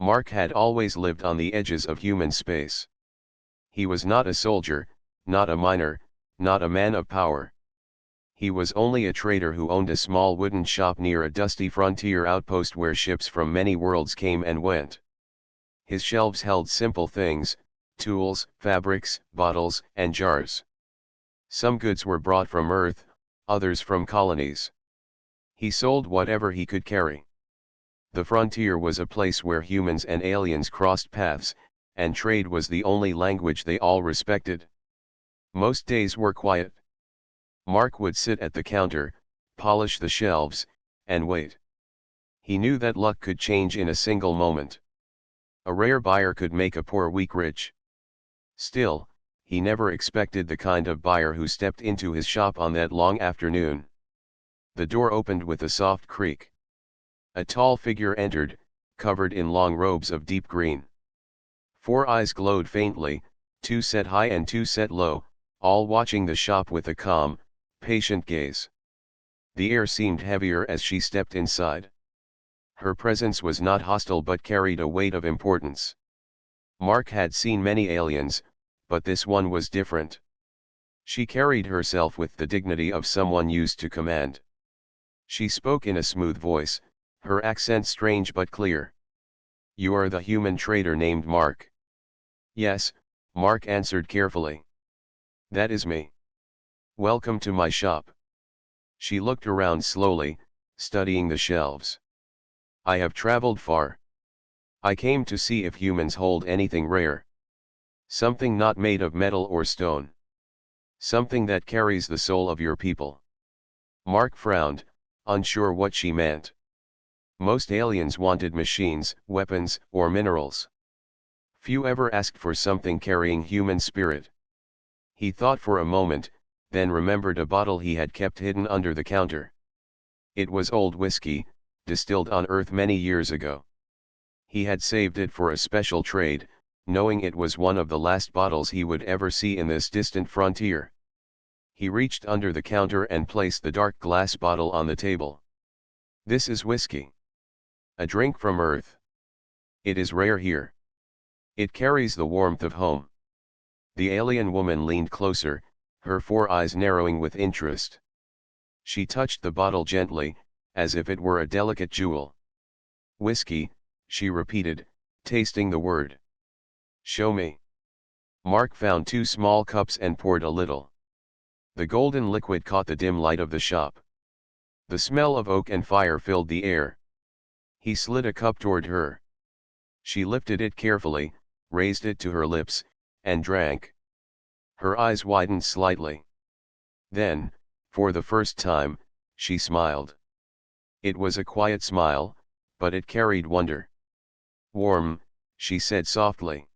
Mark had always lived on the edges of human space. He was not a soldier, not a miner, not a man of power. He was only a trader who owned a small wooden shop near a dusty frontier outpost where ships from many worlds came and went. His shelves held simple things: tools, fabrics, bottles, and jars. Some goods were brought from Earth, others from colonies. He sold whatever he could carry. The frontier was a place where humans and aliens crossed paths, and trade was the only language they all respected. Most days were quiet. Mark would sit at the counter, polish the shelves, and wait. He knew that luck could change in a single moment. A rare buyer could make a poor week rich. Still, he never expected the kind of buyer who stepped into his shop on that long afternoon. The door opened with a soft creak. A tall figure entered, covered in long robes of deep green. 4 eyes glowed faintly, 2 set high and 2 set low, all watching the shop with a calm, patient gaze. The air seemed heavier as she stepped inside. Her presence was not hostile but carried a weight of importance. Mark had seen many aliens, but this one was different. She carried herself with the dignity of someone used to command. She spoke in a smooth voice, her accent strange but clear. "You are the human trader named Mark." "Yes," Mark answered carefully. "That is me. Welcome to my shop." She looked around slowly, studying the shelves. "I have traveled far. I came to see if humans hold anything rare. Something not made of metal or stone. Something that carries the soul of your people." Mark frowned, unsure what she meant. Most aliens wanted machines, weapons, or minerals. Few ever asked for something carrying human spirit. He thought for a moment, then remembered a bottle he had kept hidden under the counter. It was old whiskey, distilled on Earth many years ago. He had saved it for a special trade, knowing it was one of the last bottles he would ever see in this distant frontier. He reached under the counter and placed the dark glass bottle on the table. "This is whiskey. A drink from Earth. It is rare here. It carries the warmth of home." The alien woman leaned closer, her 4 eyes narrowing with interest. She touched the bottle gently, as if it were a delicate jewel. "Whiskey," she repeated, tasting the word. "Show me." Mark found 2 small cups and poured a little. The golden liquid caught the dim light of the shop. The smell of oak and fire filled the air. He slid a cup toward her. She lifted it carefully, raised it to her lips, and drank. Her eyes widened slightly. Then, for the first time, she smiled. It was a quiet smile, but it carried wonder. "Warm," she said softly.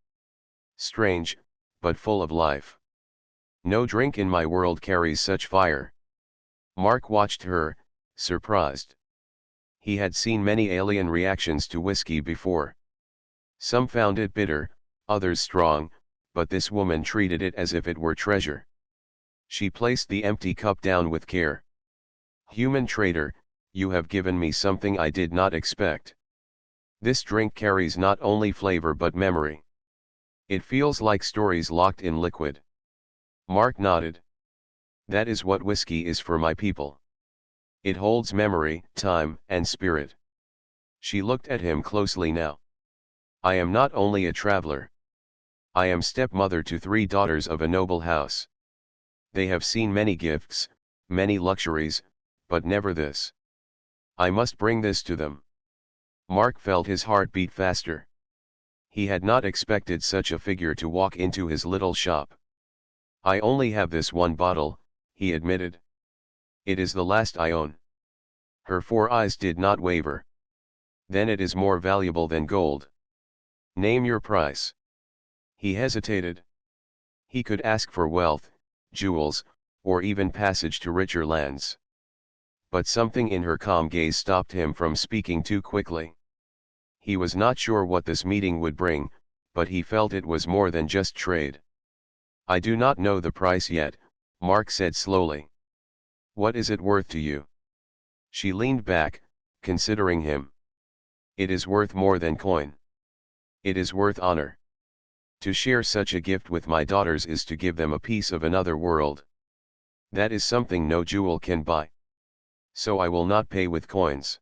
"Strange, but full of life. No drink in my world carries such fire." Mark watched her, surprised. He had seen many alien reactions to whiskey before. Some found it bitter, others strong, but this woman treated it as if it were treasure. She placed the empty cup down with care. "Human trader, you have given me something I did not expect. This drink carries not only flavor but memory. It feels like stories locked in liquid." Mark nodded. "That is what whiskey is for my people. It holds memory, time, and spirit." She looked at him closely now. "I am not only a traveler. I am stepmother to 3 daughters of a noble house. They have seen many gifts, many luxuries, but never this. I must bring this to them." Mark felt his heart beat faster. He had not expected such a figure to walk into his little shop. "I only have this one bottle," he admitted. "It is the last I own." Her 4 eyes did not waver. "Then it is more valuable than gold. Name your price." He hesitated. He could ask for wealth, jewels, or even passage to richer lands. But something in her calm gaze stopped him from speaking too quickly. He was not sure what this meeting would bring, but he felt it was more than just trade. "I do not know the price yet," Mark said slowly. "What is it worth to you?" She leaned back, considering him. "It is worth more than coin. It is worth honor. To share such a gift with my daughters is to give them a piece of another world. That is something no jewel can buy. So I will not pay with coins.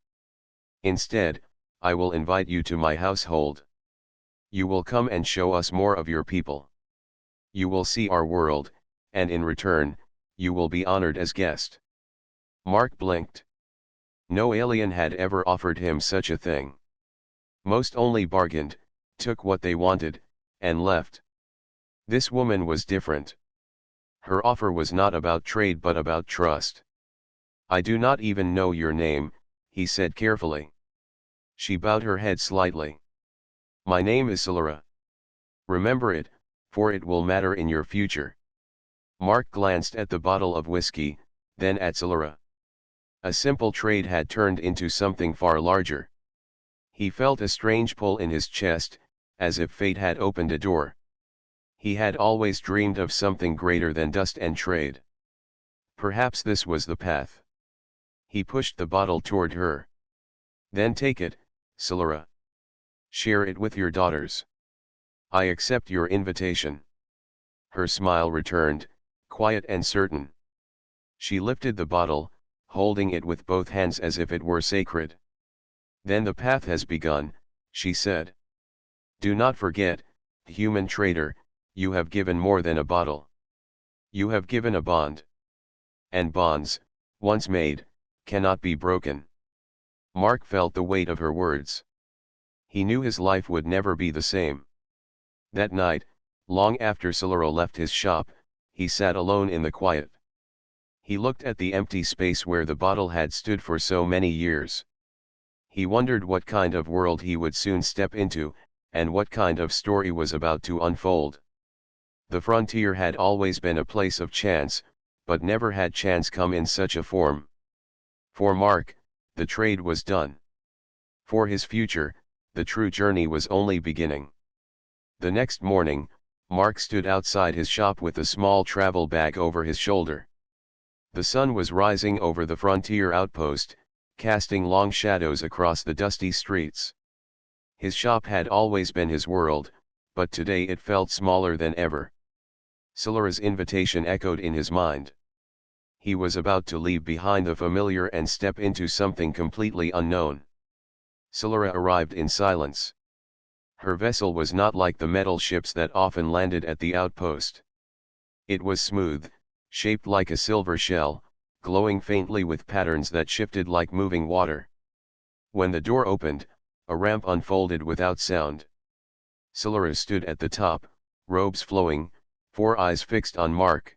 Instead, I will invite you to my household. You will come and show us more of your people. You will see our world, and in return, you will be honored as guest. Mark blinked. No alien had ever offered him such a thing. Most only bargained, took what they wanted, and left. This woman was different. Her offer was not about trade but about trust. I do not even know your name, he said carefully. She bowed her head slightly. My name is Solara. Remember it, for it will matter in your future. Mark glanced at the bottle of whiskey, then at Solara. A simple trade had turned into something far larger. He felt a strange pull in his chest, as if fate had opened a door. He had always dreamed of something greater than dust and trade. Perhaps this was the path. He pushed the bottle toward her. Then take it, Solara. Share it with your daughters. I accept your invitation. Her smile returned, quiet and certain. She lifted the bottle, holding it with both hands as if it were sacred. Then the path has begun, she said. Do not forget, human trader, you have given more than a bottle. You have given a bond. And bonds, once made, cannot be broken. Mark felt the weight of her words. He knew his life would never be the same. That night, long after Solara left his shop, he sat alone in the quiet. He looked at the empty space where the bottle had stood for so many years. He wondered what kind of world he would soon step into, and what kind of story was about to unfold. The frontier had always been a place of chance, but never had chance come in such a form. For Mark, the trade was done. For his future, the true journey was only beginning. The next morning, Mark stood outside his shop with a small travel bag over his shoulder. The sun was rising over the frontier outpost, casting long shadows across the dusty streets. His shop had always been his world, but today it felt smaller than ever. Solara's invitation echoed in his mind. He was about to leave behind the familiar and step into something completely unknown. Solara arrived in silence. Her vessel was not like the metal ships that often landed at the outpost. It was smooth, shaped like a silver shell, glowing faintly with patterns that shifted like moving water. When the door opened, a ramp unfolded without sound. Solara stood at the top, robes flowing, 4 eyes fixed on Mark.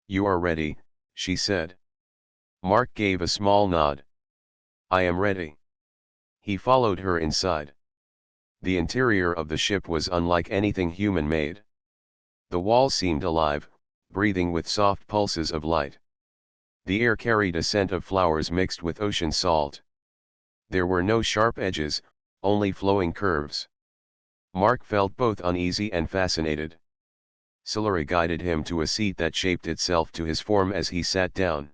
You are ready, she said. Mark gave a small nod. I am ready. He followed her inside. The interior of the ship was unlike anything human-made. The walls seemed alive, breathing with soft pulses of light. The air carried a scent of flowers mixed with ocean salt. There were no sharp edges, only flowing curves. Mark felt both uneasy and fascinated. Solara guided him to a seat that shaped itself to his form as he sat down.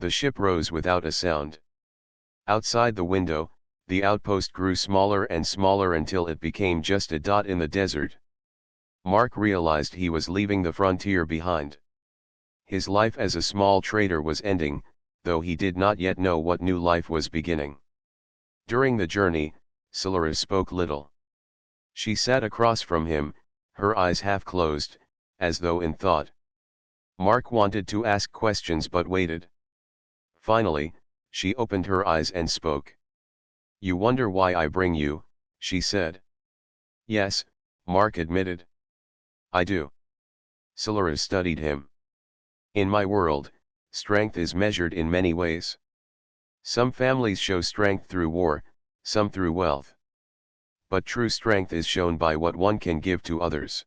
The ship rose without a sound. Outside the window, the outpost grew smaller and smaller until it became just a dot in the desert. Mark realized he was leaving the frontier behind. His life as a small trader was ending, though he did not yet know what new life was beginning. During the journey, Solara spoke little. She sat across from him, her eyes half closed, as though in thought. Mark wanted to ask questions but waited. Finally, she opened her eyes and spoke. You wonder why I bring you, she said. Yes, Mark admitted. I do. Solara studied him. In my world, strength is measured in many ways. Some families show strength through war, some through wealth. But true strength is shown by what one can give to others.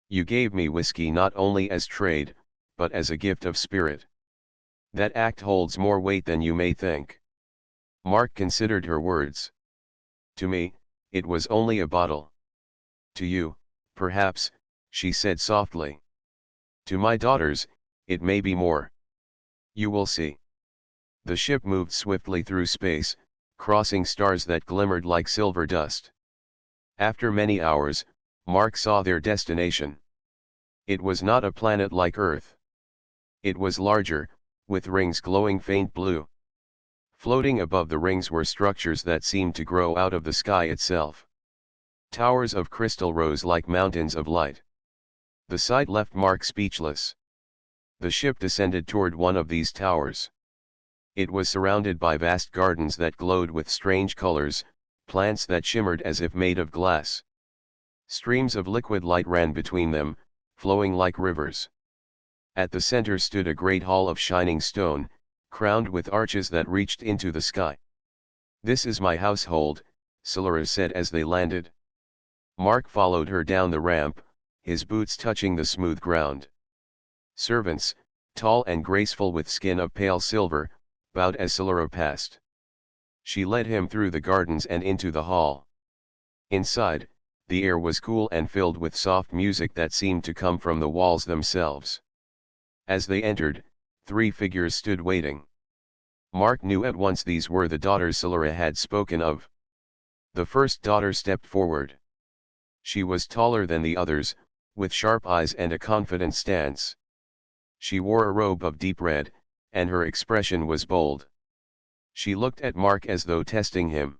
You gave me whiskey not only as trade, but as a gift of spirit. That act holds more weight than you may think. Mark considered her words. To me, it was only a bottle. To you, perhaps, she said softly. To my daughters, it may be more. You will see. The ship moved swiftly through space, crossing stars that glimmered like silver dust. After many hours, Mark saw their destination. It was not a planet like Earth. It was larger, with rings glowing faint blue. Floating above the rings were structures that seemed to grow out of the sky itself. Towers of crystal rose like mountains of light. The sight left Mark speechless. The ship descended toward one of these towers. It was surrounded by vast gardens that glowed with strange colors, plants that shimmered as if made of glass. Streams of liquid light ran between them, flowing like rivers. At the center stood a great hall of shining stone, crowned with arches that reached into the sky. "This is my household," Solara said as they landed. Mark followed her down the ramp, his boots touching the smooth ground. Servants, tall and graceful with skin of pale silver, bowed as Solara passed. She led him through the gardens and into the hall. Inside, the air was cool and filled with soft music that seemed to come from the walls themselves. As they entered, 3 figures stood waiting. Mark knew at once these were the daughters Solara had spoken of. The first daughter stepped forward. She was taller than the others, with sharp eyes and a confident stance. She wore a robe of deep red, and her expression was bold. She looked at Mark as though testing him.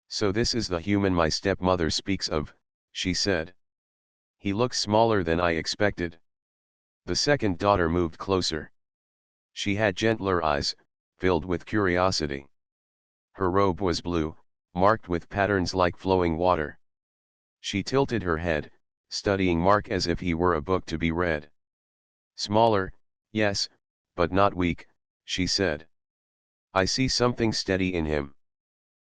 "So this is the human my stepmother speaks of," she said. "He looks smaller than I expected." The second daughter moved closer. She had gentler eyes, filled with curiosity. Her robe was blue, marked with patterns like flowing water. She tilted her head, studying Mark as if he were a book to be read. "Smaller, yes, but not weak," she said. "I see something steady in him.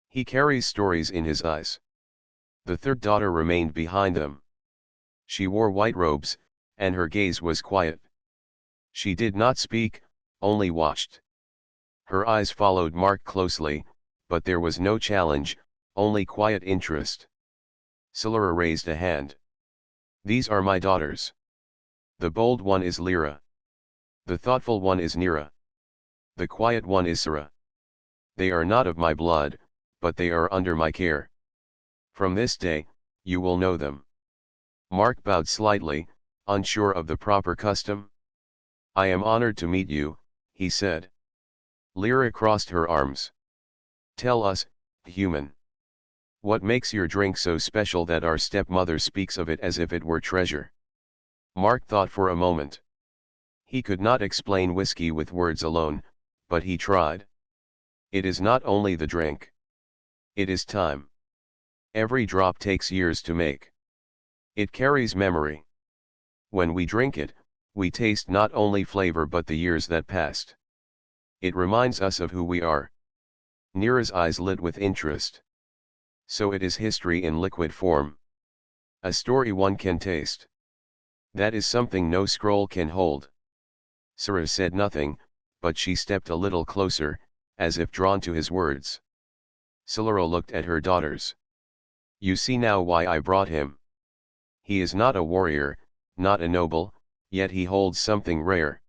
He carries stories in his eyes." The third daughter remained behind them. She wore white robes, and her gaze was quiet. She did not speak, only watched. Her eyes followed Mark closely, but there was no challenge, only quiet interest. Solara raised a hand. "These are my daughters. The bold one is Lyra. The thoughtful one is Nira. The quiet one is Sara. They are not of my blood, but they are under my care. From this day, you will know them." Mark bowed slightly, unsure of the proper custom. "I am honored to meet you," he said. Lyra crossed her arms. "Tell us, human. What makes your drink so special that our stepmother speaks of it as if it were treasure?" Mark thought for a moment. He could not explain whiskey with words alone, but he tried. "It is not only the drink. It is time. Every drop takes years to make. It carries memory. When we drink it, we taste not only flavor but the years that passed. It reminds us of who we are." Nira's eyes lit with interest. "So it is history in liquid form. A story one can taste. That is something no scroll can hold." Sara said nothing, but she stepped a little closer, as if drawn to his words. Solara looked at her daughters. "You see now why I brought him. He is not a warrior, not a noble, yet he holds something rare.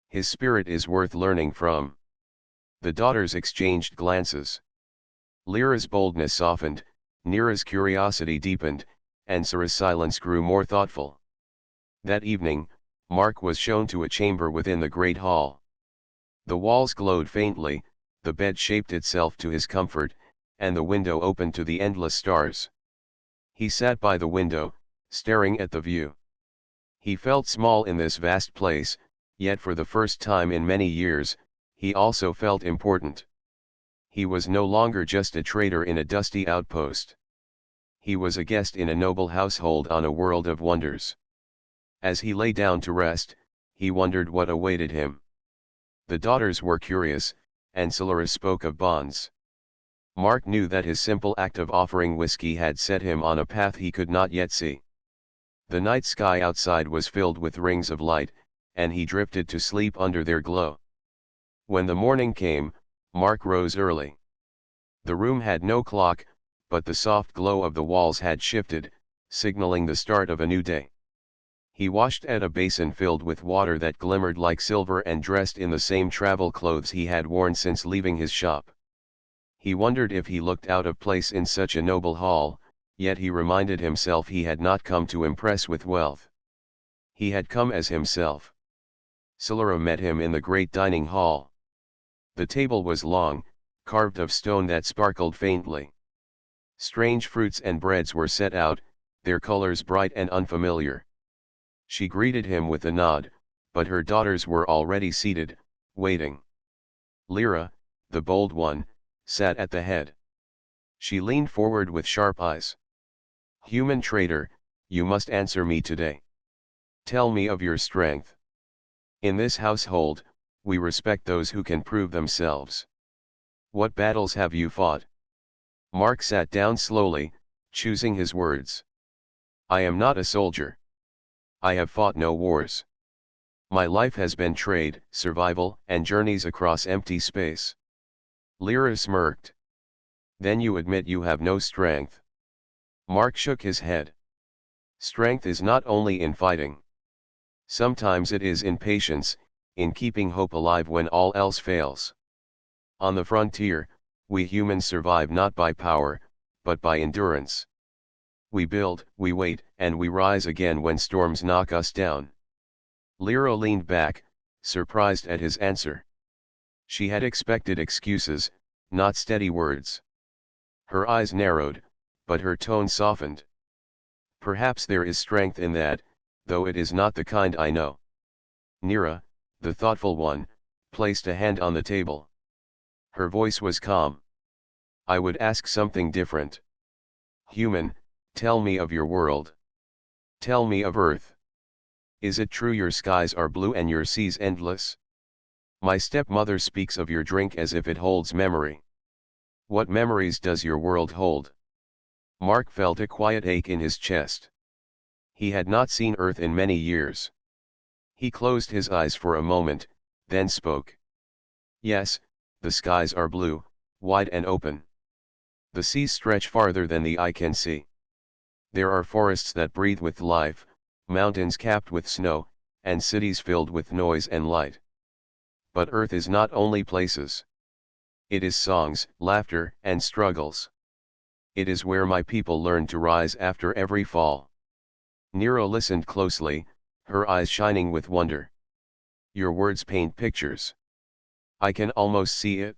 His spirit is worth learning from." The daughters exchanged glances. Lyra's boldness softened, Nira's curiosity deepened, and Sara's silence grew more thoughtful. That evening, Mark was shown to a chamber within the great hall. The walls glowed faintly, the bed shaped itself to his comfort, and the window opened to the endless stars. He sat by the window, staring at the view. He felt small in this vast place, yet for the first time in many years, he also felt important. He was no longer just a trader in a dusty outpost. He was a guest in a noble household on a world of wonders. As he lay down to rest, he wondered what awaited him. The daughters were curious, and Solara spoke of bonds. Mark knew that his simple act of offering whiskey had set him on a path he could not yet see. The night sky outside was filled with rings of light, and he drifted to sleep under their glow. When the morning came, Mark rose early. The room had no clock, but the soft glow of the walls had shifted, signaling the start of a new day. He washed at a basin filled with water that glimmered like silver and dressed in the same travel clothes he had worn since leaving his shop. He wondered if he looked out of place in such a noble hall, yet he reminded himself he had not come to impress with wealth. He had come as himself. Solara met him in the great dining hall. The table was long, carved of stone that sparkled faintly. Strange fruits and breads were set out, their colors bright and unfamiliar. She greeted him with a nod, but her daughters were already seated, waiting. Lyra, the bold one, sat at the head. She leaned forward with sharp eyes. "Human traitor, you must answer me today. Tell me of your strength. In this household, we respect those who can prove themselves. What battles have you fought?" Mark sat down slowly, choosing his words. "I am not a soldier. I have fought no wars. My life has been trade, survival, and journeys across empty space." Lyra smirked. "Then you admit you have no strength?" Mark shook his head. "Strength is not only in fighting. Sometimes it is in patience, in keeping hope alive when all else fails. On the frontier, we humans survive not by power, but by endurance. We build, we wait, and we rise again when storms knock us down." Lyra leaned back, surprised at his answer. She had expected excuses, not steady words. Her eyes narrowed, but her tone softened. "Perhaps there is strength in that, though it is not the kind I know." Nira, the thoughtful one, placed a hand on the table. Her voice was calm. "I would ask something different. Human, tell me of your world. Tell me of Earth. Is it true your skies are blue and your seas endless? My stepmother speaks of your drink as if it holds memory. What memories does your world hold?" Mark felt a quiet ache in his chest. He had not seen Earth in many years. He closed his eyes for a moment, then spoke. "Yes, the skies are blue, wide and open. The seas stretch farther than the eye can see. There are forests that breathe with life, mountains capped with snow, and cities filled with noise and light. But Earth is not only places. It is songs, laughter, and struggles. It is where my people learn to rise after every fall." Nero listened closely, her eyes shining with wonder. "Your words paint pictures. I can almost see it.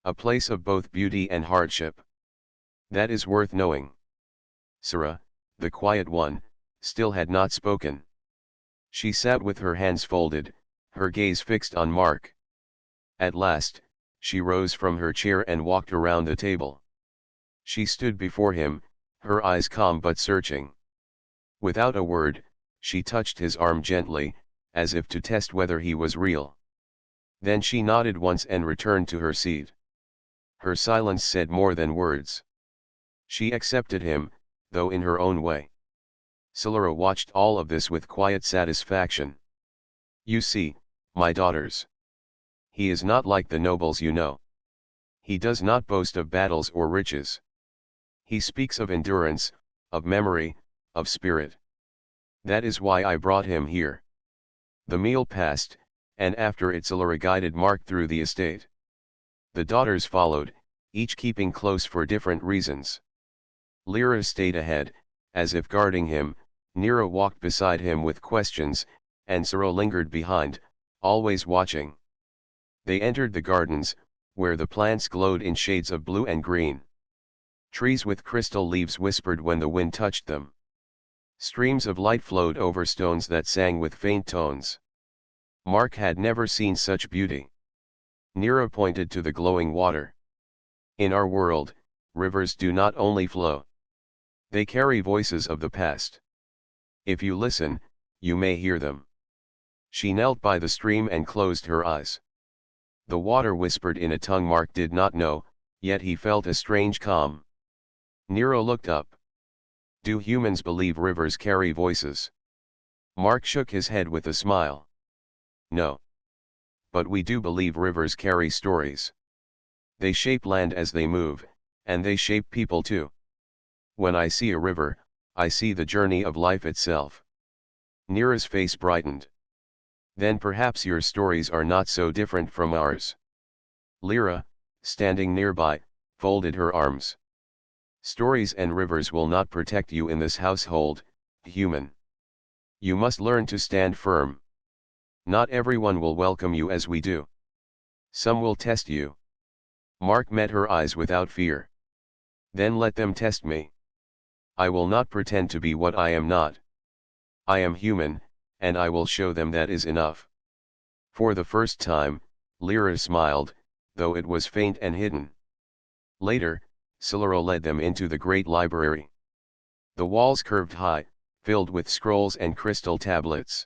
A place of both beauty and hardship. That is worth knowing." Sarah, the quiet one, still had not spoken. She sat with her hands folded, her gaze fixed on Mark. At last, she rose from her chair and walked around the table. She stood before him, her eyes calm but searching. Without a word, she touched his arm gently, as if to test whether he was real. Then she nodded once and returned to her seat. Her silence said more than words. She accepted him, though in her own way. Solara watched all of this with quiet satisfaction. "You see, my daughters. He is not like the nobles you know. He does not boast of battles or riches. He speaks of endurance, of memory, of spirit. That is why I brought him here." The meal passed, and after it Solara guided Mark through the estate. The daughters followed, each keeping close for different reasons. Lyra stayed ahead, as if guarding him, Nero walked beside him with questions, and Soro lingered behind, always watching. They entered the gardens, where the plants glowed in shades of blue and green. Trees with crystal leaves whispered when the wind touched them. Streams of light flowed over stones that sang with faint tones. Mark had never seen such beauty. Nero pointed to the glowing water. "In our world, rivers do not only flow. They carry voices of the past. If you listen, you may hear them." She knelt by the stream and closed her eyes. The water whispered in a tongue Mark did not know, yet he felt a strange calm. Nero looked up. "Do humans believe rivers carry voices?" Mark shook his head with a smile. "No. But we do believe rivers carry stories. They shape land as they move, and they shape people too. When I see a river, I see the journey of life itself." Nira's face brightened. "Then perhaps your stories are not so different from ours." Lyra, standing nearby, folded her arms. Stories and rivers will not protect you in this household, human. You must learn to stand firm. Not everyone will welcome you as we do. Some will test you. Mark met her eyes without fear. Then let them test me. I will not pretend to be what I am not. I am human, and I will show them that is enough. For the first time, Lyra smiled, though it was faint and hidden. Later, Siluro led them into the great library. The walls curved high, filled with scrolls and crystal tablets.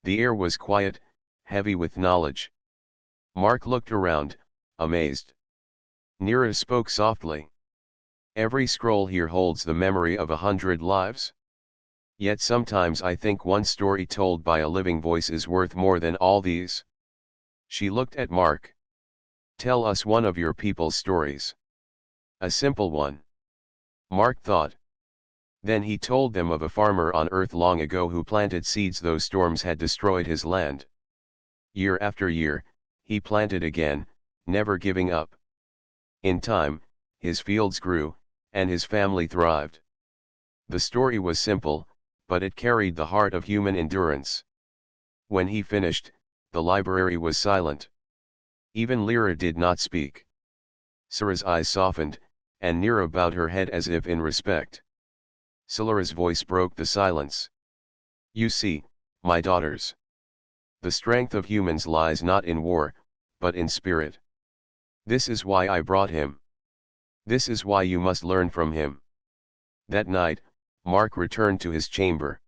The air was quiet, heavy with knowledge. Mark looked around, amazed. Nira spoke softly. Every scroll here holds the memory of 100 lives. Yet sometimes I think one story told by a living voice is worth more than all these. She looked at Mark. Tell us one of your people's stories. A simple one. Mark thought. Then he told them of a farmer on Earth long ago who planted seeds those storms had destroyed his land. Year after year, he planted again, never giving up. In time, his fields grew, and his family thrived. The story was simple, but it carried the heart of human endurance. When he finished, the library was silent. Even Lyra did not speak. Sira's eyes softened, and Nira bowed her head as if in respect. Silura's voice broke the silence. You see, my daughters. The strength of humans lies not in war, but in spirit. This is why I brought him. This is why you must learn from him. That night, Mark returned to his chamber.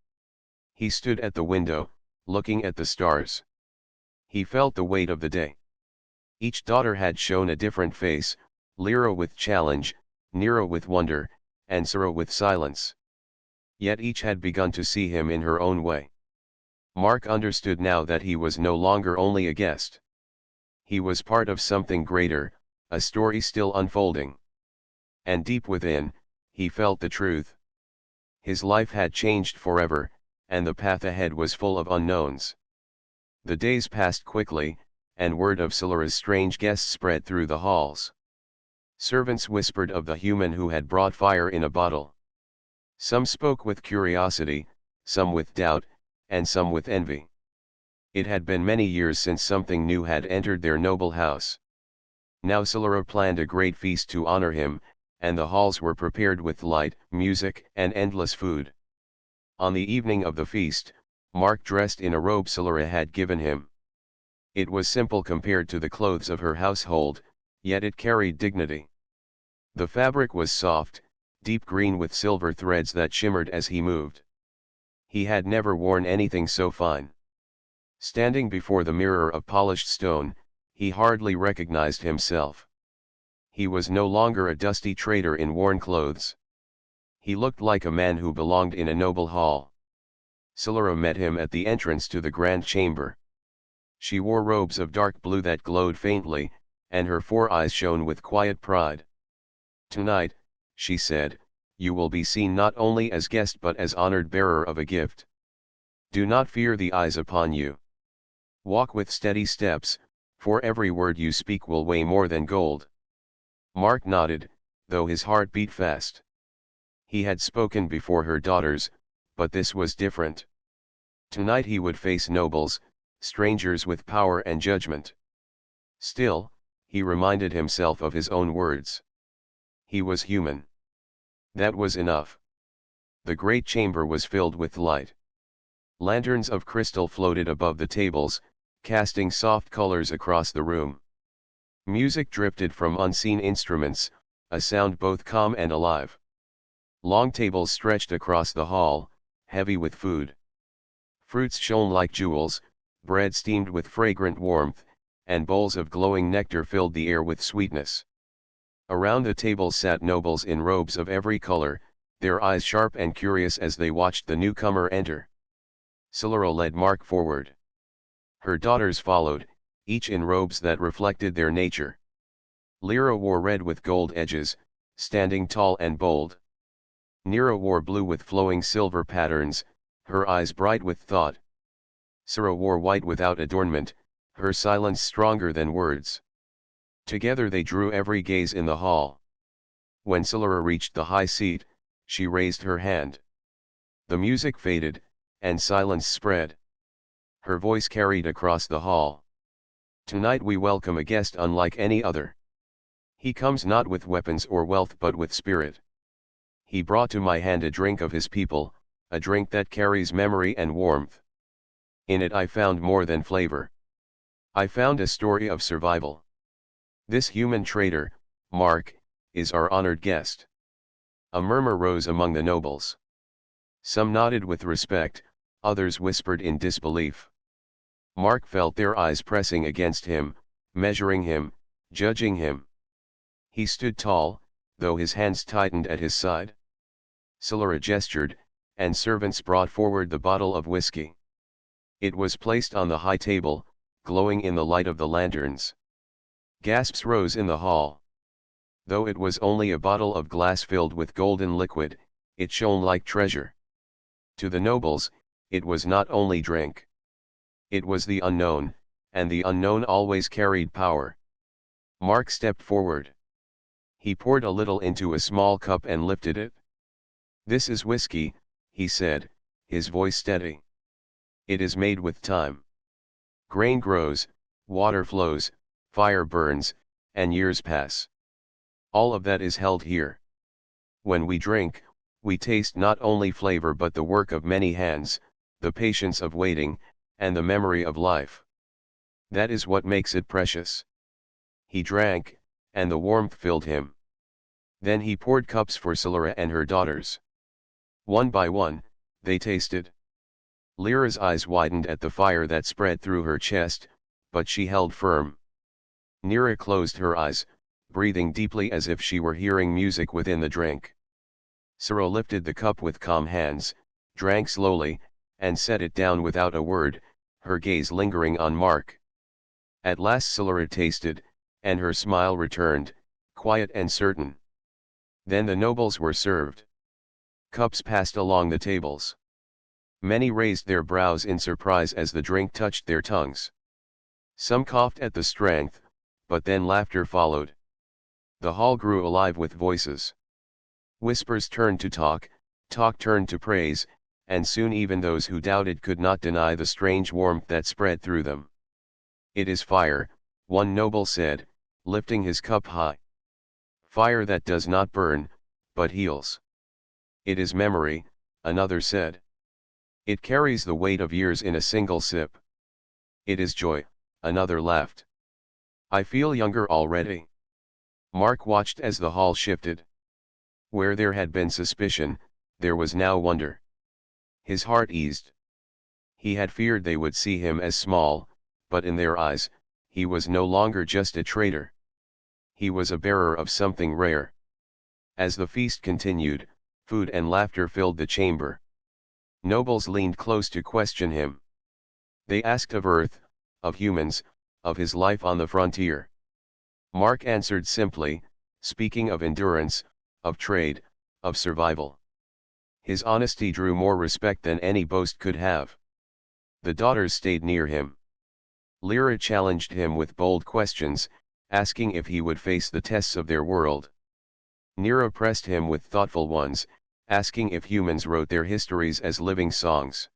He stood at the window, looking at the stars. He felt the weight of the day. Each daughter had shown a different face, Lyra with challenge, Nira with wonder, and Sura with silence. Yet each had begun to see him in her own way. Mark understood now that he was no longer only a guest. He was part of something greater, a story still unfolding. And deep within, he felt the truth. His life had changed forever, and the path ahead was full of unknowns. The days passed quickly, and word of Silura's strange guest spread through the halls. Servants whispered of the human who had brought fire in a bottle. Some spoke with curiosity, some with doubt, and some with envy. It had been many years since something new had entered their noble house. Now Silura planned a great feast to honor him, and the halls were prepared with light, music, and endless food. On the evening of the feast, Mark dressed in a robe Silura had given him. It was simple compared to the clothes of her household, yet it carried dignity. The fabric was soft, deep green with silver threads that shimmered as he moved. He had never worn anything so fine. Standing before the mirror of polished stone, he hardly recognized himself. He was no longer a dusty trader in worn clothes. He looked like a man who belonged in a noble hall. Silura met him at the entrance to the grand chamber. She wore robes of dark blue that glowed faintly, and her 4 eyes shone with quiet pride. Tonight, she said, you will be seen not only as guest but as honored bearer of a gift. Do not fear the eyes upon you. Walk with steady steps, for every word you speak will weigh more than gold. Mark nodded, though his heart beat fast. He had spoken before her daughters, but this was different. Tonight he would face nobles, strangers with power and judgment. Still, he reminded himself of his own words. He was human. That was enough. The great chamber was filled with light. Lanterns of crystal floated above the tables, casting soft colors across the room. Music drifted from unseen instruments, a sound both calm and alive. Long tables stretched across the hall, heavy with food. Fruits shone like jewels, bread steamed with fragrant warmth, and bowls of glowing nectar filled the air with sweetness. Around the table sat nobles in robes of every color, their eyes sharp and curious as they watched the newcomer enter. Silura led Mark forward. Her daughters followed, each in robes that reflected their nature. Lyra wore red with gold edges, standing tall and bold. Nira wore blue with flowing silver patterns, her eyes bright with thought. Sura wore white without adornment, her silence stronger than words. Together they drew every gaze in the hall. When Silura reached the high seat, she raised her hand. The music faded, and silence spread. Her voice carried across the hall. Tonight we welcome a guest unlike any other. He comes not with weapons or wealth but with spirit. He brought to my hand a drink of his people, a drink that carries memory and warmth. In it I found more than flavor. I found a story of survival. This human trader, Mark, is our honored guest. A murmur rose among the nobles. Some nodded with respect, others whispered in disbelief. Mark felt their eyes pressing against him, measuring him, judging him. He stood tall, though his hands tightened at his side. Silura gestured, and servants brought forward the bottle of whiskey. It was placed on the high table, glowing in the light of the lanterns. Gasps rose in the hall. Though it was only a bottle of glass filled with golden liquid, it shone like treasure. To the nobles, it was not only drink. It was the unknown, and the unknown always carried power. Mark stepped forward. He poured a little into a small cup and lifted it. "This is whiskey," he said, his voice steady. "It is made with time. Grain grows, water flows, fire burns, and years pass. All of that is held here. When we drink, we taste not only flavor but the work of many hands, the patience of waiting, and the memory of life. That is what makes it precious." He drank, and the warmth filled him. Then he poured cups for Silura and her daughters. One by one, they tasted. Lyra's eyes widened at the fire that spread through her chest, but she held firm. Nira closed her eyes, breathing deeply as if she were hearing music within the drink. Silura lifted the cup with calm hands, drank slowly, and set it down without a word, her gaze lingering on Mark. At last Silura tasted, and her smile returned, quiet and certain. Then the nobles were served. Cups passed along the tables. Many raised their brows in surprise as the drink touched their tongues. Some coughed at the strength, but then laughter followed. The hall grew alive with voices. Whispers turned to talk, talk turned to praise, and soon even those who doubted could not deny the strange warmth that spread through them. "It is fire," one noble said, lifting his cup high. "Fire that does not burn, but heals." "It is memory," another said. "It carries the weight of years in a single sip." "It is joy," another laughed. "I feel younger already." Mark watched as the hall shifted. Where there had been suspicion, there was now wonder. His heart eased. He had feared they would see him as small, but in their eyes, he was no longer just a traitor. He was a bearer of something rare. As the feast continued, food and laughter filled the chamber. Nobles leaned close to question him. They asked of Earth, of humans, of his life on the frontier. Mark answered simply, speaking of endurance, of trade, of survival. His honesty drew more respect than any boast could have. The daughters stayed near him. Lyra challenged him with bold questions, asking if he would face the tests of their world. Nira pressed him with thoughtful ones, asking if humans wrote their histories as living songs.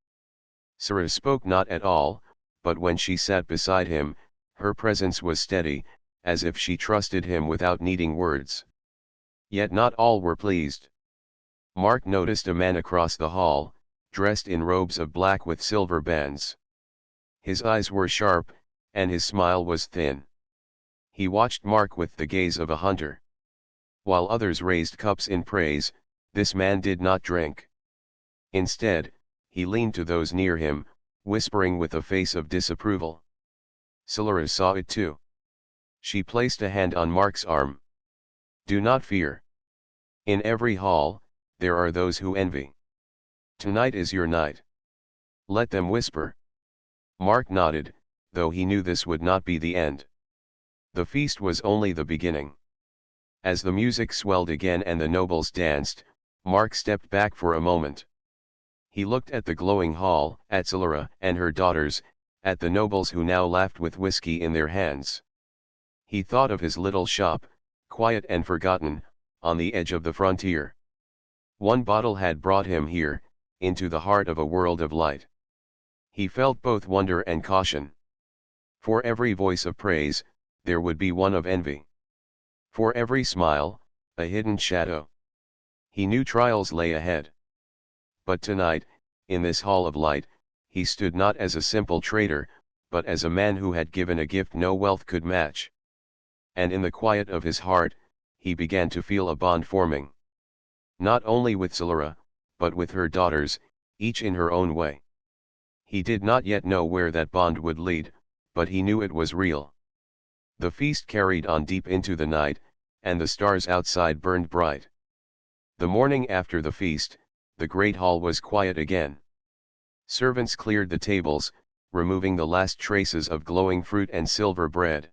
Silura spoke not at all, but when she sat beside him, her presence was steady, as if she trusted him without needing words. Yet not all were pleased. Mark noticed a man across the hall, dressed in robes of black with silver bands. His eyes were sharp, and his smile was thin. He watched Mark with the gaze of a hunter. While others raised cups in praise, this man did not drink. Instead, he leaned to those near him, whispering with a face of disapproval. Silura saw it too. She placed a hand on Mark's arm. "Do not fear. In every hall, there are those who envy. Tonight is your night. Let them whisper." Mark nodded, though he knew this would not be the end. The feast was only the beginning. As the music swelled again and the nobles danced, Mark stepped back for a moment. He looked at the glowing hall, at Silura and her daughters, at the nobles who now laughed with whiskey in their hands. He thought of his little shop, quiet and forgotten, on the edge of the frontier. One bottle had brought him here, into the heart of a world of light. He felt both wonder and caution. For every voice of praise, there would be one of envy. For every smile, a hidden shadow. He knew trials lay ahead. But tonight, in this hall of light, he stood not as a simple trader, but as a man who had given a gift no wealth could match. And in the quiet of his heart, he began to feel a bond forming. Not only with Solara, but with her daughters, each in her own way. He did not yet know where that bond would lead, but he knew it was real. The feast carried on deep into the night, and the stars outside burned bright. The morning after the feast, the great hall was quiet again. Servants cleared the tables, removing the last traces of glowing fruit and silver bread.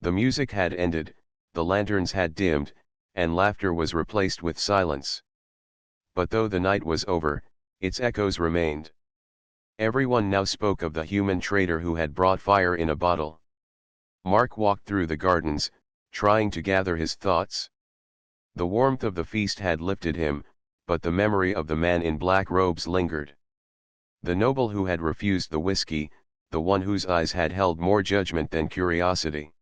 The music had ended, the lanterns had dimmed, and laughter was replaced with silence. But though the night was over, its echoes remained. Everyone now spoke of the human trader who had brought fire in a bottle. Mark walked through the gardens, trying to gather his thoughts. The warmth of the feast had lifted him, but the memory of the man in black robes lingered. The noble who had refused the whiskey, the one whose eyes had held more judgment than curiosity.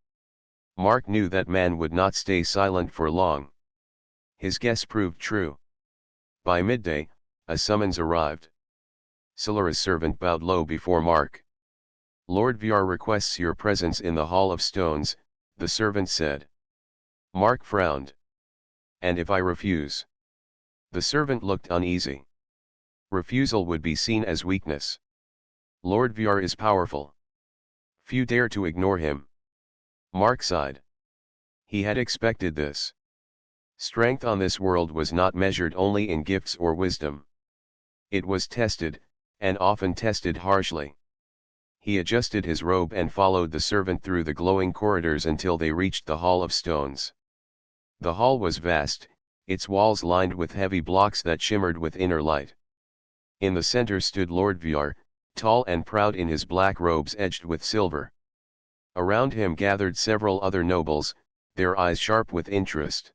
Mark knew that man would not stay silent for long. His guess proved true. By midday, a summons arrived. Solara's servant bowed low before Mark. Lord Vyar requests your presence in the Hall of Stones, the servant said. Mark frowned. And if I refuse? The servant looked uneasy. Refusal would be seen as weakness. Lord Vyar is powerful. Few dare to ignore him. Mark sighed. He had expected this. Strength on this world was not measured only in gifts or wisdom. It was tested, and often tested harshly. He adjusted his robe and followed the servant through the glowing corridors until they reached the Hall of Stones. The hall was vast, its walls lined with heavy blocks that shimmered with inner light. In the center stood Lord Vyar, tall and proud in his black robes edged with silver. Around him gathered several other nobles, their eyes sharp with interest.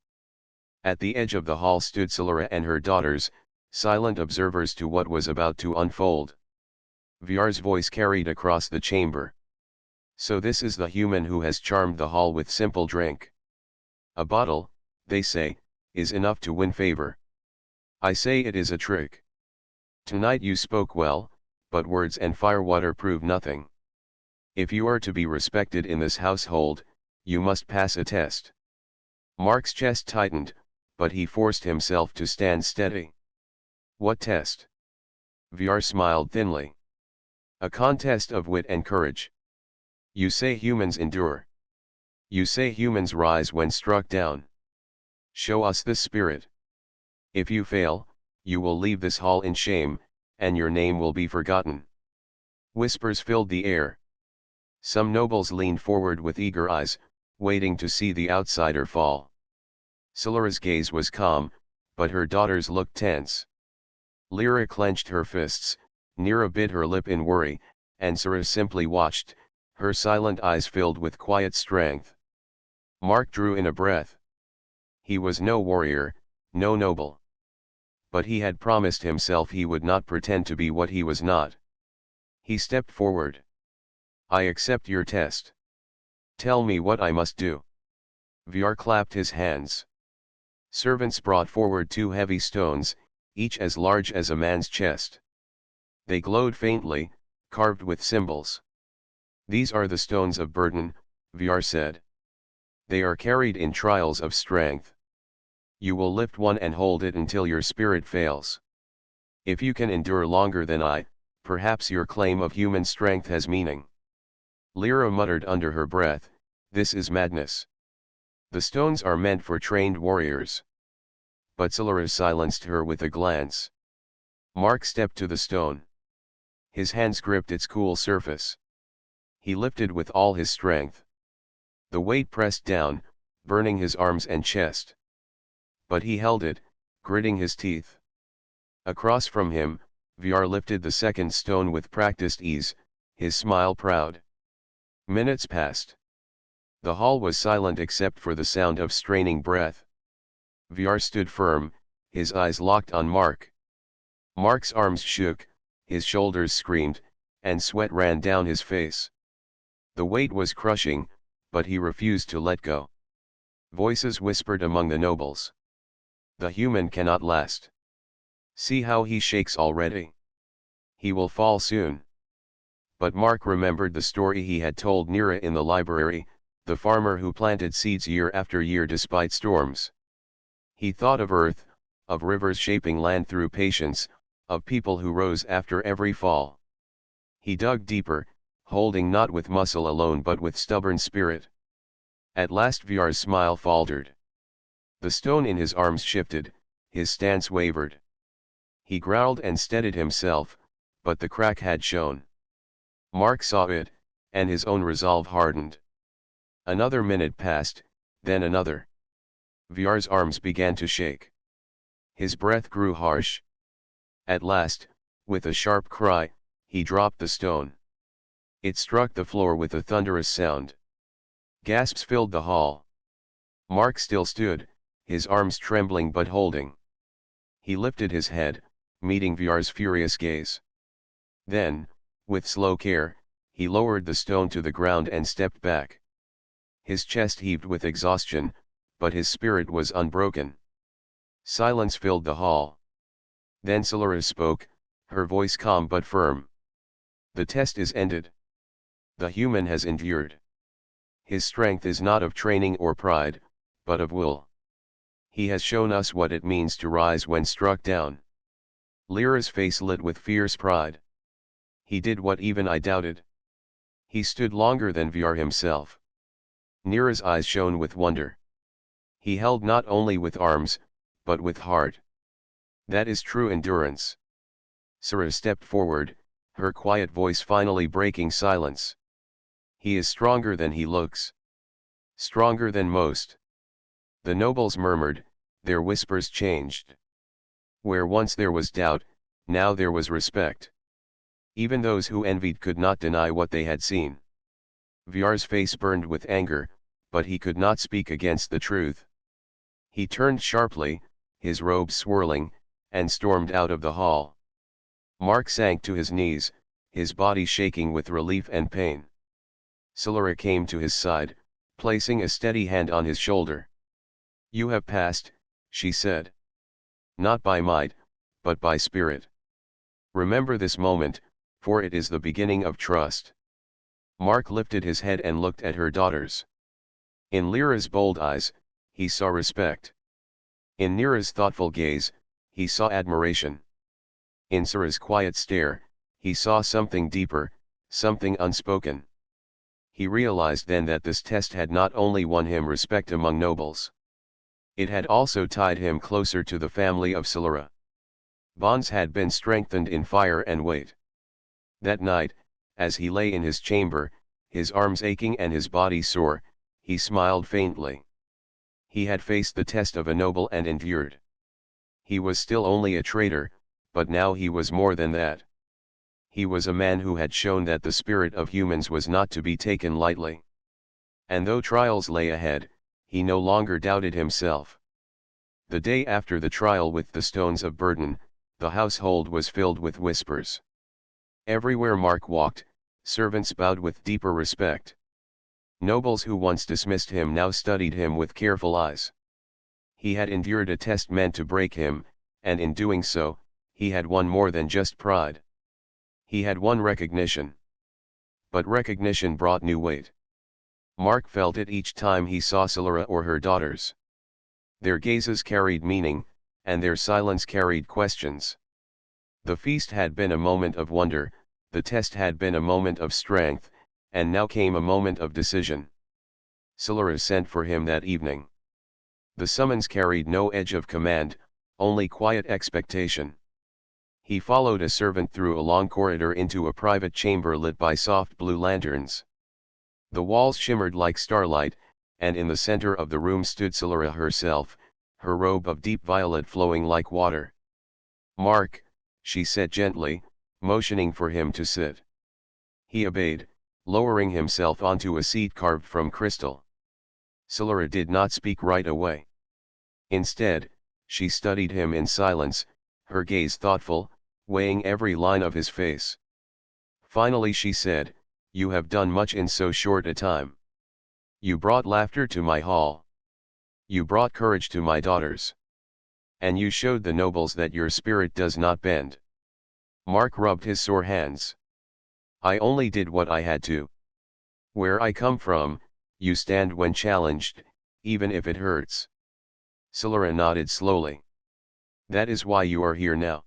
At the edge of the hall stood Solara and her daughters, silent observers to what was about to unfold. Vyar's voice carried across the chamber. So this is the human who has charmed the hall with simple drink. A bottle, they say, is enough to win favor. I say it is a trick. Tonight you spoke well, but words and firewater prove nothing. If you are to be respected in this household, you must pass a test. Mark's chest tightened, but he forced himself to stand steady. What test? Vyar smiled thinly. A contest of wit and courage. You say humans endure. You say humans rise when struck down. Show us this spirit. If you fail, you will leave this hall in shame, and your name will be forgotten. Whispers filled the air. Some nobles leaned forward with eager eyes, waiting to see the outsider fall. Solara's gaze was calm, but her daughters looked tense. Lyra clenched her fists, Nira bit her lip in worry, and Sura simply watched, her silent eyes filled with quiet strength. Mark drew in a breath. He was no warrior, no noble. But he had promised himself he would not pretend to be what he was not. He stepped forward. I accept your test. Tell me what I must do. Vyar clapped his hands. Servants brought forward 2 heavy stones, each as large as a man's chest. They glowed faintly, carved with symbols. These are the stones of burden, Vyar said. They are carried in trials of strength. You will lift one and hold it until your spirit fails. If you can endure longer than I, perhaps your claim of human strength has meaning. Lyra muttered under her breath, this is madness. The stones are meant for trained warriors. But Solara silenced her with a glance. Mark stepped to the stone. His hands gripped its cool surface. He lifted with all his strength. The weight pressed down, burning his arms and chest. But he held it, gritting his teeth. Across from him, Vyar lifted the second stone with practiced ease, his smile proud. Minutes passed. The hall was silent except for the sound of straining breath. VR stood firm, his eyes locked on Mark. Mark's arms shook, his shoulders screamed, and sweat ran down his face. The weight was crushing, but he refused to let go. Voices whispered among the nobles. The human cannot last. See how he shakes already. He will fall soon. But Mark remembered the story he had told Nira in the library, the farmer who planted seeds year after year despite storms. He thought of earth, of rivers shaping land through patience, of people who rose after every fall. He dug deeper, holding not with muscle alone but with stubborn spirit. At last Vr's smile faltered. The stone in his arms shifted, his stance wavered. He growled and steadied himself, but the crack had shown. Mark saw it, and his own resolve hardened. Another minute passed, then another. Vr's arms began to shake. His breath grew harsh. At last, with a sharp cry, he dropped the stone. It struck the floor with a thunderous sound. Gasps filled the hall. Mark still stood, his arms trembling but holding. He lifted his head, meeting Vr's furious gaze. Then, with slow care, he lowered the stone to the ground and stepped back. His chest heaved with exhaustion, but his spirit was unbroken. Silence filled the hall. Then Solara spoke, her voice calm but firm. The test is ended. The human has endured. His strength is not of training or pride, but of will. He has shown us what it means to rise when struck down. Lyra's face lit with fierce pride. He did what even I doubted. He stood longer than Vr himself. Nira's eyes shone with wonder. He held not only with arms, but with heart. That is true endurance. Sura stepped forward, her quiet voice finally breaking silence. He is stronger than he looks. Stronger than most. The nobles murmured, their whispers changed. Where once there was doubt, now there was respect. Even those who envied could not deny what they had seen. Vr's face burned with anger, but he could not speak against the truth. He turned sharply, his robes swirling, and stormed out of the hall. Mark sank to his knees, his body shaking with relief and pain. Solara came to his side, placing a steady hand on his shoulder. You have passed, she said. Not by might, but by spirit. Remember this moment, for it is the beginning of trust. Mark lifted his head and looked at her daughters. In Lyra's bold eyes, he saw respect. In Nira's thoughtful gaze, he saw admiration. In Sura's quiet stare, he saw something deeper, something unspoken. He realized then that this test had not only won him respect among nobles. It had also tied him closer to the family of Solara. Bonds had been strengthened in fire and weight. That night, as he lay in his chamber, his arms aching and his body sore, he smiled faintly. He had faced the test of a noble and endured. He was still only a traitor, but now he was more than that. He was a man who had shown that the spirit of humans was not to be taken lightly. And though trials lay ahead, he no longer doubted himself. The day after the trial with the stones of burden, the household was filled with whispers. Everywhere Mark walked, servants bowed with deeper respect. Nobles who once dismissed him now studied him with careful eyes. He had endured a test meant to break him, and in doing so, he had won more than just pride. He had won recognition. But recognition brought new weight. Mark felt it each time he saw Solara or her daughters. Their gazes carried meaning, and their silence carried questions. The feast had been a moment of wonder, the test had been a moment of strength, and now came a moment of decision. Solara sent for him that evening. The summons carried no edge of command, only quiet expectation. He followed a servant through a long corridor into a private chamber lit by soft blue lanterns. The walls shimmered like starlight, and in the center of the room stood Solara herself, her robe of deep violet flowing like water. "Mark," she said gently, motioning for him to sit. He obeyed, lowering himself onto a seat carved from crystal. Solara did not speak right away. Instead, she studied him in silence, her gaze thoughtful, weighing every line of his face. Finally she said, "You have done much in so short a time. You brought laughter to my hall. You brought courage to my daughters. And you showed the nobles that your spirit does not bend." Mark rubbed his sore hands. "I only did what I had to. Where I come from, you stand when challenged, even if it hurts." Solara nodded slowly. "That is why you are here now.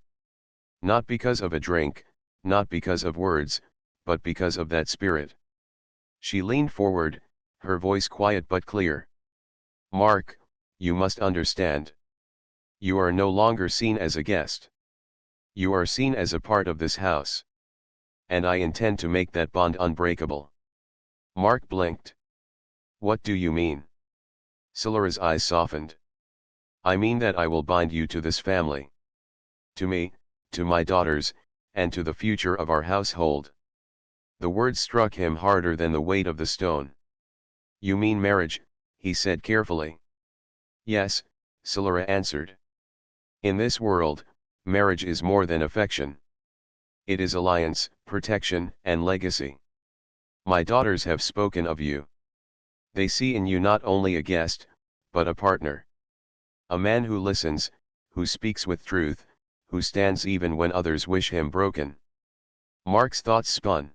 Not because of a drink, not because of words, but because of that spirit." She leaned forward, her voice quiet but clear. "Mark, you must understand. You are no longer seen as a guest. You are seen as a part of this house. And I intend to make that bond unbreakable." Mark blinked. "What do you mean?" Solara's eyes softened. "I mean that I will bind you to this family. To me, to my daughters, and to the future of our household." The words struck him harder than the weight of the stone. "You mean marriage," he said carefully. "Yes," Solara answered. "In this world, marriage is more than affection. It is alliance, protection, and legacy. My daughters have spoken of you. They see in you not only a guest, but a partner. A man who listens, who speaks with truth, who stands even when others wish him broken." Mark's thoughts spun.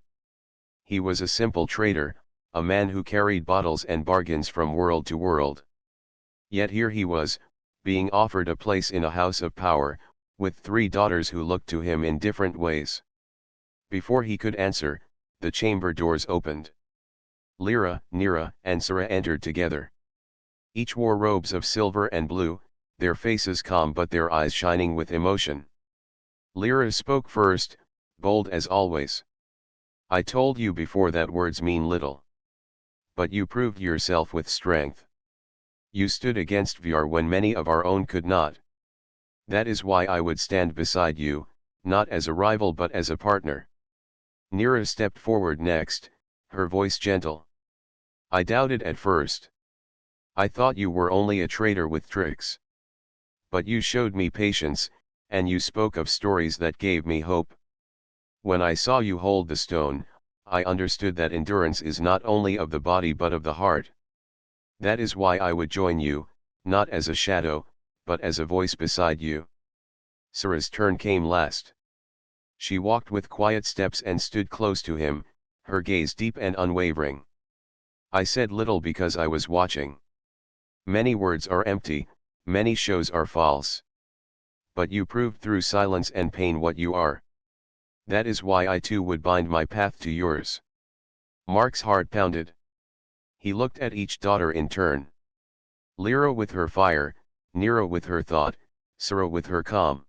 He was a simple trader, a man who carried bottles and bargains from world to world. Yet here he was, being offered a place in a house of power, with 3 daughters who looked to him in different ways. Before he could answer, the chamber doors opened. Lyra, Nira, and Sara entered together. Each wore robes of silver and blue, their faces calm but their eyes shining with emotion. Lyra spoke first, bold as always. "I told you before that words mean little. But you proved yourself with strength. You stood against VR when many of our own could not. That is why I would stand beside you, not as a rival but as a partner." Nira stepped forward next, her voice gentle. "I doubted at first. I thought you were only a traitor with tricks. But you showed me patience, and you spoke of stories that gave me hope. When I saw you hold the stone, I understood that endurance is not only of the body but of the heart. That is why I would join you, not as a shadow, but as a voice beside you." Sara's turn came last. She walked with quiet steps and stood close to him, her gaze deep and unwavering. "I said little because I was watching. Many words are empty, many shows are false. But you proved through silence and pain what you are. That is why I too would bind my path to yours." Mark's heart pounded. He looked at each daughter in turn. Lyra with her fire, Nira with her thought, Sara with her calm.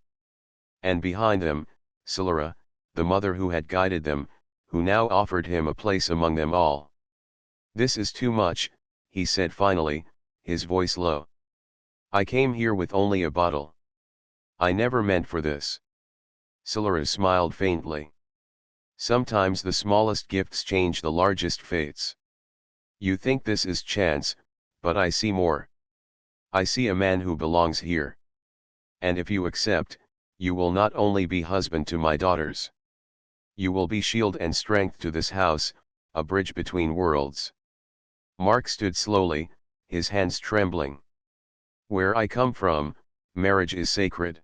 And behind them, Solara, the mother who had guided them, who now offered him a place among them all. "This is too much," he said finally, his voice low. "I came here with only a bottle. I never meant for this." Solara smiled faintly. "Sometimes the smallest gifts change the largest fates. You think this is chance, but I see more. I see a man who belongs here. And if you accept, you will not only be husband to my daughters. You will be shield and strength to this house, a bridge between worlds." Mark stood slowly, his hands trembling. "Where I come from, marriage is sacred.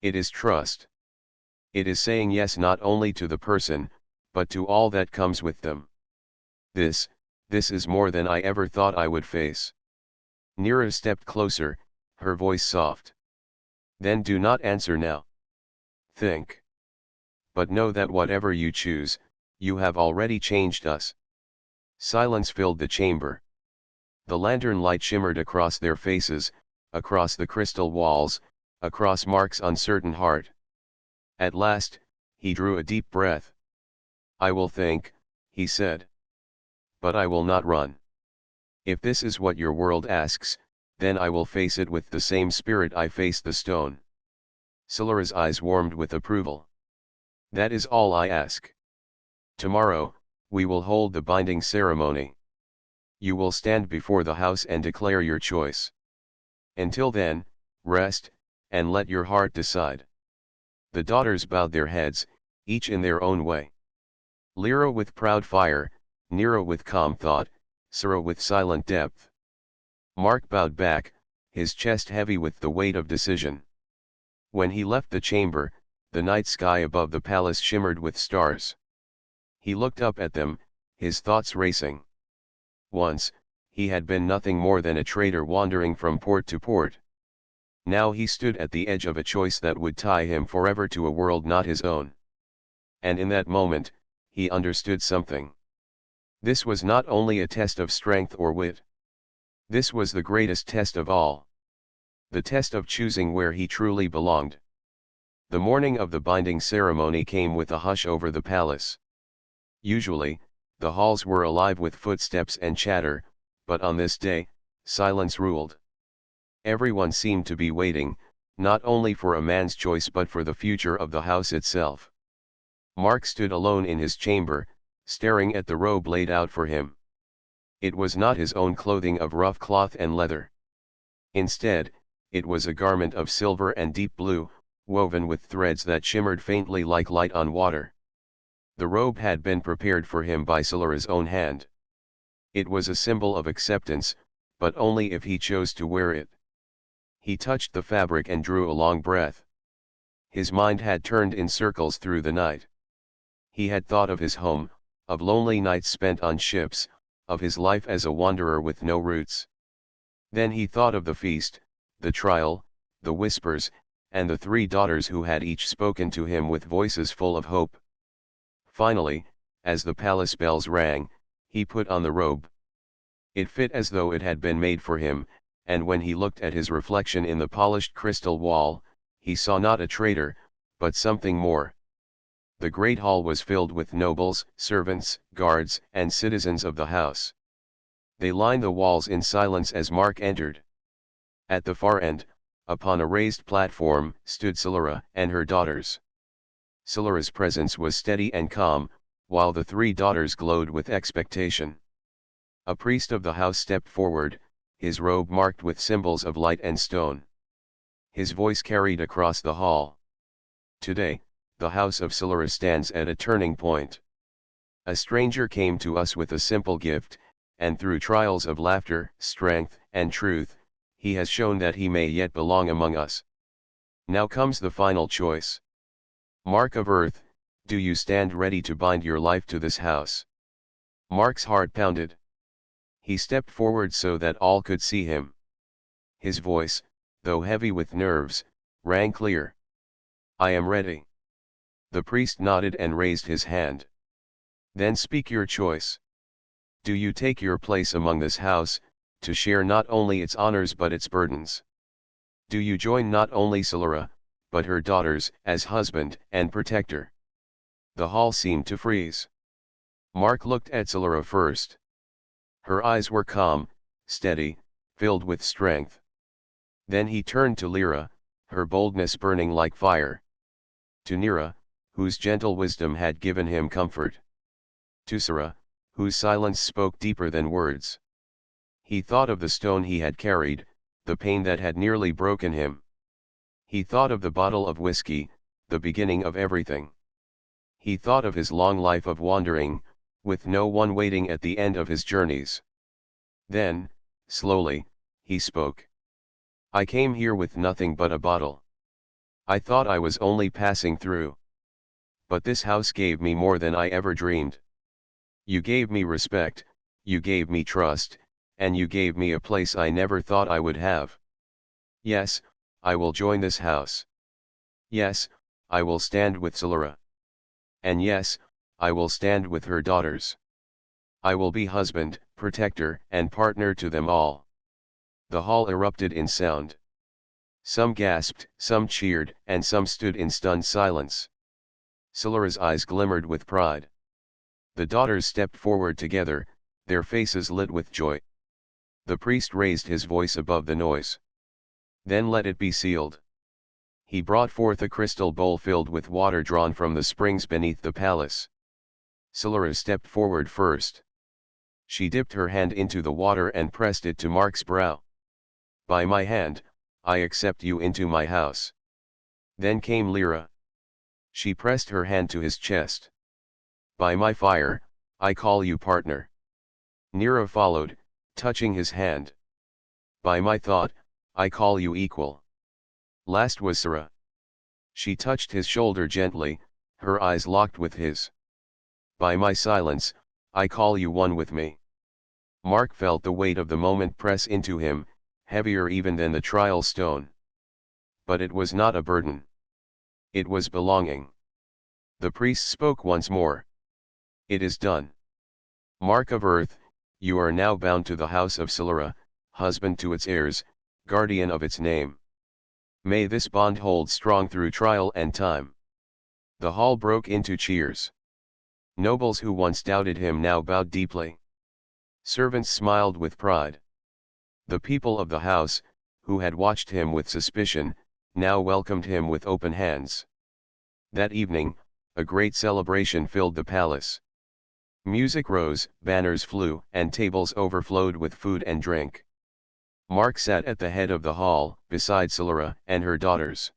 It is trust. It is saying yes not only to the person, but to all that comes with them. This is more than I ever thought I would face." Nira stepped closer, her voice soft. "Then do not answer now. Think. But know that whatever you choose, you have already changed us." Silence filled the chamber. The lantern light shimmered across their faces, across the crystal walls, across Mark's uncertain heart. At last, he drew a deep breath. "I will think," he said. "But I will not run. If this is what your world asks, then I will face it with the same spirit I faced the stone." Solara's eyes warmed with approval. "That is all I ask. Tomorrow, we will hold the binding ceremony. You will stand before the house and declare your choice. Until then, rest, and let your heart decide. The daughters bowed their heads, each in their own way. Lyra with proud fire, Nera with calm thought, Sura with silent depth. Mark bowed back, his chest heavy with the weight of decision. When he left the chamber, the night sky above the palace shimmered with stars. He looked up at them, his thoughts racing. Once, he had been nothing more than a trader wandering from port to port. Now he stood at the edge of a choice that would tie him forever to a world not his own. And in that moment, he understood something. This was not only a test of strength or wit. This was the greatest test of all. The test of choosing where he truly belonged. The morning of the binding ceremony came with a hush over the palace. Usually, the halls were alive with footsteps and chatter, but on this day, silence ruled. Everyone seemed to be waiting, not only for a man's choice but for the future of the house itself. Mark stood alone in his chamber, staring at the robe laid out for him. It was not his own clothing of rough cloth and leather. Instead, it was a garment of silver and deep blue, woven with threads that shimmered faintly like light on water. The robe had been prepared for him by Solara's own hand. It was a symbol of acceptance, but only if he chose to wear it. He touched the fabric and drew a long breath. His mind had turned in circles through the night. He had thought of his home, of lonely nights spent on ships, of his life as a wanderer with no roots. Then he thought of the feast, the trial, the whispers, and the three daughters who had each spoken to him with voices full of hope. Finally, as the palace bells rang, he put on the robe. It fit as though it had been made for him, and when he looked at his reflection in the polished crystal wall, he saw not a traitor, but something more. The great hall was filled with nobles, servants, guards, and citizens of the house. They lined the walls in silence as Mark entered. At the far end, upon a raised platform, stood Solara and her daughters. Solara's presence was steady and calm, while the three daughters glowed with expectation. A priest of the house stepped forward, his robe marked with symbols of light and stone. His voice carried across the hall. Today, the house of Solara stands at a turning point. A stranger came to us with a simple gift, and through trials of laughter, strength, and truth, he has shown that he may yet belong among us. Now comes the final choice. Mark of Earth, do you stand ready to bind your life to this house? Mark's heart pounded. He stepped forward so that all could see him. His voice, though heavy with nerves, rang clear. I am ready. The priest nodded and raised his hand. Then speak your choice. Do you take your place among this house, to share not only its honors but its burdens? Do you join not only Solara, but her daughters, as husband and protector? The hall seemed to freeze. Mark looked at Solara first. Her eyes were calm, steady, filled with strength. Then he turned to Lyra, her boldness burning like fire. To Nera, whose gentle wisdom had given him comfort. To Sura, whose silence spoke deeper than words. He thought of the stone he had carried, the pain that had nearly broken him. He thought of the bottle of whiskey, the beginning of everything. He thought of his long life of wandering, with no one waiting at the end of his journeys. Then, slowly, he spoke. I came here with nothing but a bottle. I thought I was only passing through. But this house gave me more than I ever dreamed. You gave me respect, you gave me trust, and you gave me a place I never thought I would have. Yes, I will join this house. Yes, I will stand with Solara. And yes, I will stand with her daughters. I will be husband, protector, and partner to them all. The hall erupted in sound. Some gasped, some cheered, and some stood in stunned silence. Solara's eyes glimmered with pride. The daughters stepped forward together, their faces lit with joy. The priest raised his voice above the noise. Then let it be sealed. He brought forth a crystal bowl filled with water drawn from the springs beneath the palace. Solara stepped forward first. She dipped her hand into the water and pressed it to Mark's brow. By my hand, I accept you into my house. Then came Lyra. She pressed her hand to his chest. By my fire, I call you partner. Nero followed, touching his hand. By my thought, I call you equal. Last was Sarah. She touched his shoulder gently, her eyes locked with his. By my silence, I call you one with me. Mark felt the weight of the moment press into him, heavier even than the trial stone. But it was not a burden. It was belonging. The priest spoke once more. It is done. Mark of earth, you are now bound to the house of Solara, husband to its heirs, guardian of its name. May this bond hold strong through trial and time. The hall broke into cheers. Nobles who once doubted him now bowed deeply. Servants smiled with pride. The people of the house, who had watched him with suspicion, now welcomed him with open hands. That evening, a great celebration filled the palace. Music rose, banners flew, and tables overflowed with food and drink. Mark sat at the head of the hall, beside Solara and her daughters.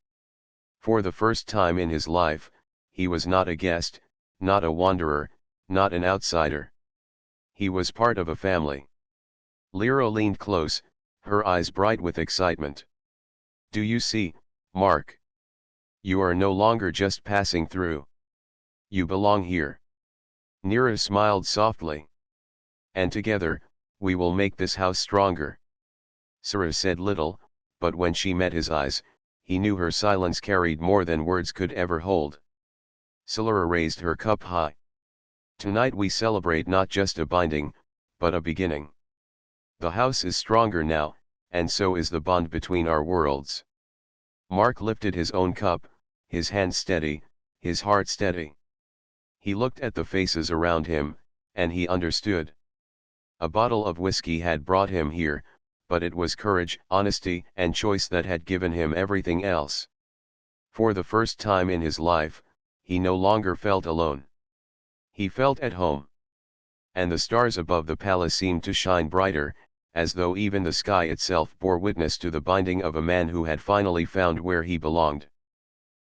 For the first time in his life, he was not a guest, not a wanderer, not an outsider. He was part of a family. Lyra leaned close, her eyes bright with excitement. Do you see, Mark? You are no longer just passing through. You belong here. Nero smiled softly. And together, we will make this house stronger. Sarah said little, but when she met his eyes, he knew her silence carried more than words could ever hold. Solara raised her cup high. Tonight we celebrate not just a binding, but a beginning. The house is stronger now, and so is the bond between our worlds. Mark lifted his own cup, his hand steady, his heart steady. He looked at the faces around him, and he understood. A bottle of whiskey had brought him here, but it was courage, honesty, and choice that had given him everything else. For the first time in his life, he no longer felt alone. He felt at home. And the stars above the palace seemed to shine brighter, as though even the sky itself bore witness to the binding of a man who had finally found where he belonged.